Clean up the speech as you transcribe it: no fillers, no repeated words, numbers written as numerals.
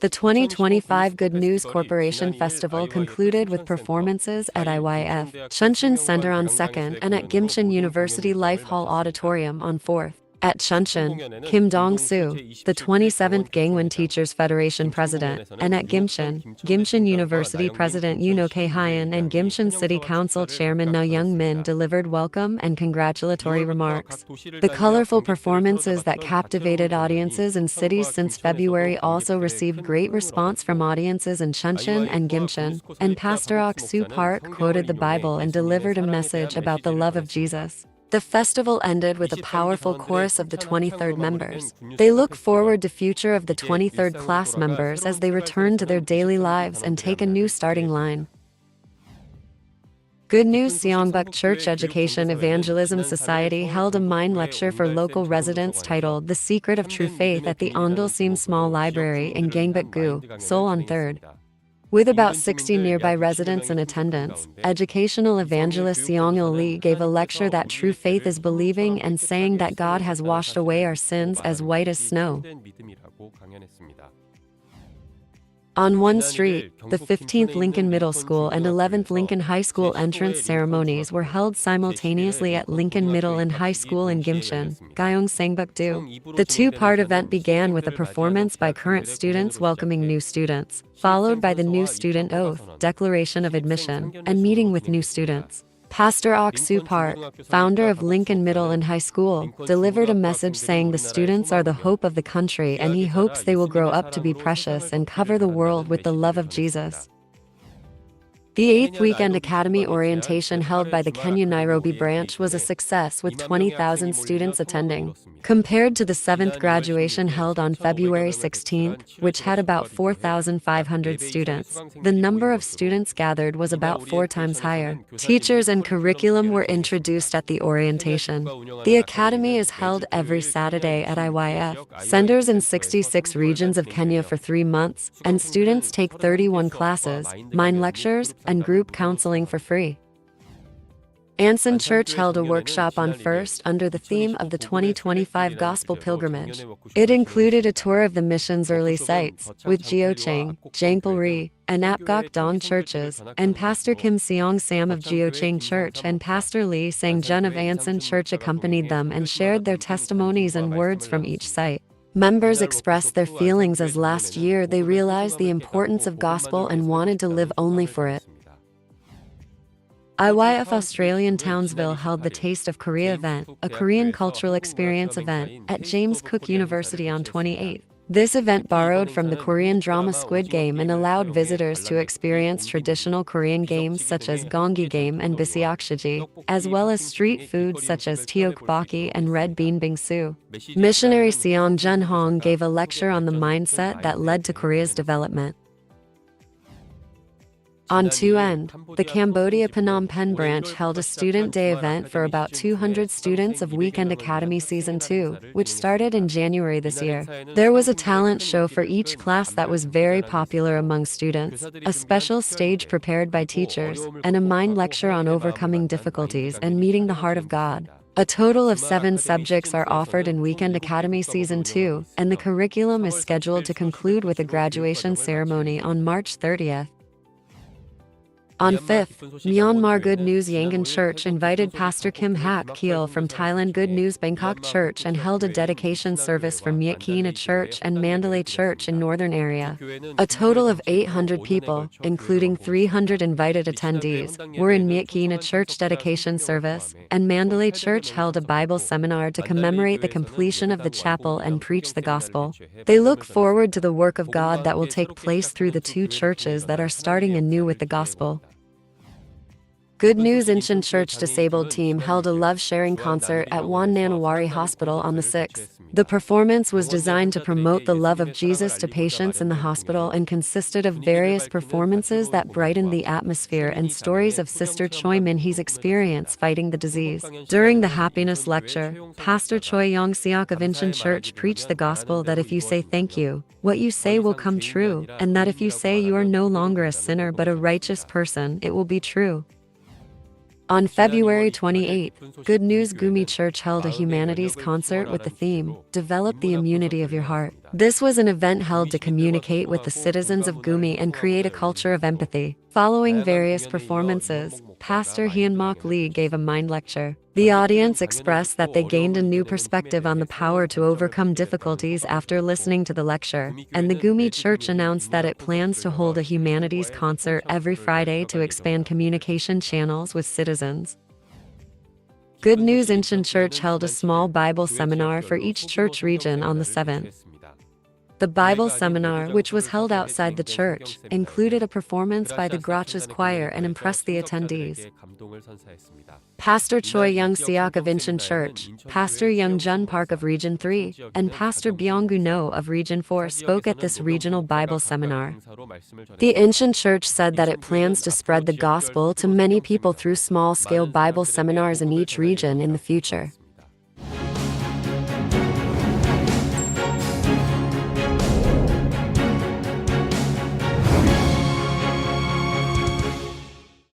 The 2025 Good News Corporation Festival concluded with performances at IYF Chunshin Center on 2nd and at Gimshin University Life Hall Auditorium on 4th. At Chunshin, Kim Dong-soo, the 27th Gangwon Teachers Federation President, and at Gimshin University President Yoon Ok-hyun and Gimshin City Council Chairman Na Young-min delivered welcome and congratulatory remarks. The colorful performances that captivated audiences in cities since February also received great response from audiences in Chunshin and Gimshin, and Pastor Ok-soo Park quoted the Bible and delivered a message about the love of Jesus. The festival ended with a powerful chorus of the 23rd members. They look forward to future of the 23rd class members as they return to their daily lives and take a new starting line. Good News Seongbuk Church Education Evangelism Society held a mind lecture for local residents titled The Secret of True Faith at the Ondulsim Small Library in Gangbuk-gu, Seoul on 3rd. With about 60 nearby residents in attendance, educational evangelist Seong-il Lee gave a lecture that true faith is believing and saying that God has washed away our sins as white as snow. On one street, the 15th Lincoln Middle School and 11th Lincoln High School entrance ceremonies were held simultaneously at Lincoln Middle and High School in Gimshin, Gyeong Sangbuk-do. The two-part event began with a performance by current students welcoming new students, followed by the new student oath, declaration of admission, and meeting with new students. Pastor Ok-soo Park, founder of Lincoln Middle and High School, delivered a message saying the students are the hope of the country and he hopes they will grow up to be precious and cover the world with the love of Jesus. The 8th Weekend Academy orientation held by the Kenya Nairobi branch was a success with 20,000 students attending. Compared to the 7th graduation held on February 16th, which had about 4,500 students, the number of students gathered was about 4 times higher. Teachers and curriculum were introduced at the orientation. The academy is held every Saturday at IYF centers in 66 regions of Kenya for 3 months, and students take 31 classes, mind lectures, and group counseling for free. Anson Church held a workshop on 1st under the theme of the 2025 Gospel Pilgrimage. It included a tour of the mission's early sites, with Gyeochang, Jangpulri, and Apgok Dong churches, and Pastor Kim Seong Sam of Gyeochang Church and Pastor Lee Sang Jun of Anson Church accompanied them and shared their testimonies and words from each site. Members expressed their feelings as last year they realized the importance of gospel and wanted to live only for it. IYF Australian Townsville held the Taste of Korea event, a Korean cultural experience event, at James Cook University on 28th. This event borrowed from the Korean drama Squid Game and allowed visitors to experience traditional Korean games such as Gonggi Game and Bisiakshiji, as well as street foods such as Tteokbokki and red bean bingsu. Missionary Seong Jun-hong gave a lecture on the mindset that led to Korea's development. On 2N, the Cambodia Phnom Penh branch held a student day event for about 200 students of Weekend Academy Season 2, which started in January this year. There was a talent show for each class that was very popular among students, a special stage prepared by teachers, and a mind lecture on overcoming difficulties and meeting the heart of God. A total of 7 subjects are offered in Weekend Academy Season 2, and the curriculum is scheduled to conclude with a graduation ceremony on March 30th. On 5th, Myanmar Good News Yangon Church invited Pastor Kim Hak Keel from Thailand Good News Bangkok Church and held a dedication service for Myat Kina Church and Mandalay Church in northern area. A total of 800 people, including 300 invited attendees, were in Myat Kina Church dedication service, and Mandalay Church held a Bible seminar to commemorate the completion of the chapel and preach the gospel. They look forward to the work of God that will take place through the 2 churches that are starting anew with the gospel. Good News Incheon Church Disabled Team held a love-sharing concert at Wannanawari Hospital on the 6th. The performance was designed to promote the love of Jesus to patients in the hospital and consisted of various performances that brightened the atmosphere and stories of Sister Choi Min-hee's experience fighting the disease. During the happiness lecture, Pastor Choi Yong-seok of Incheon Church preached the gospel that if you say thank you, what you say will come true, and that if you say you are no longer a sinner but a righteous person, it will be true. On February 28, Good News Gumi Church held a humanities concert with the theme, Develop the Immunity of Your Heart. This was an event held to communicate with the citizens of Gumi and create a culture of empathy. Following various performances, Pastor Hyunmok Lee gave a mind lecture. The audience expressed that they gained a new perspective on the power to overcome difficulties after listening to the lecture, and the Gumi Church announced that it plans to hold a humanities concert every Friday to expand communication channels with citizens. Good News Incheon Church held a small Bible seminar for each church region on the 7th. The Bible seminar, which was held outside the church, included a performance by the Grachas Choir and impressed the attendees. Pastor Choi Young Siak of Incheon Church, Pastor Young Jun Park of Region 3, and Pastor Byung-gu No of Region 4 spoke at this regional Bible seminar. The Incheon Church said that it plans to spread the gospel to many people through small-scale Bible seminars in each region in the future.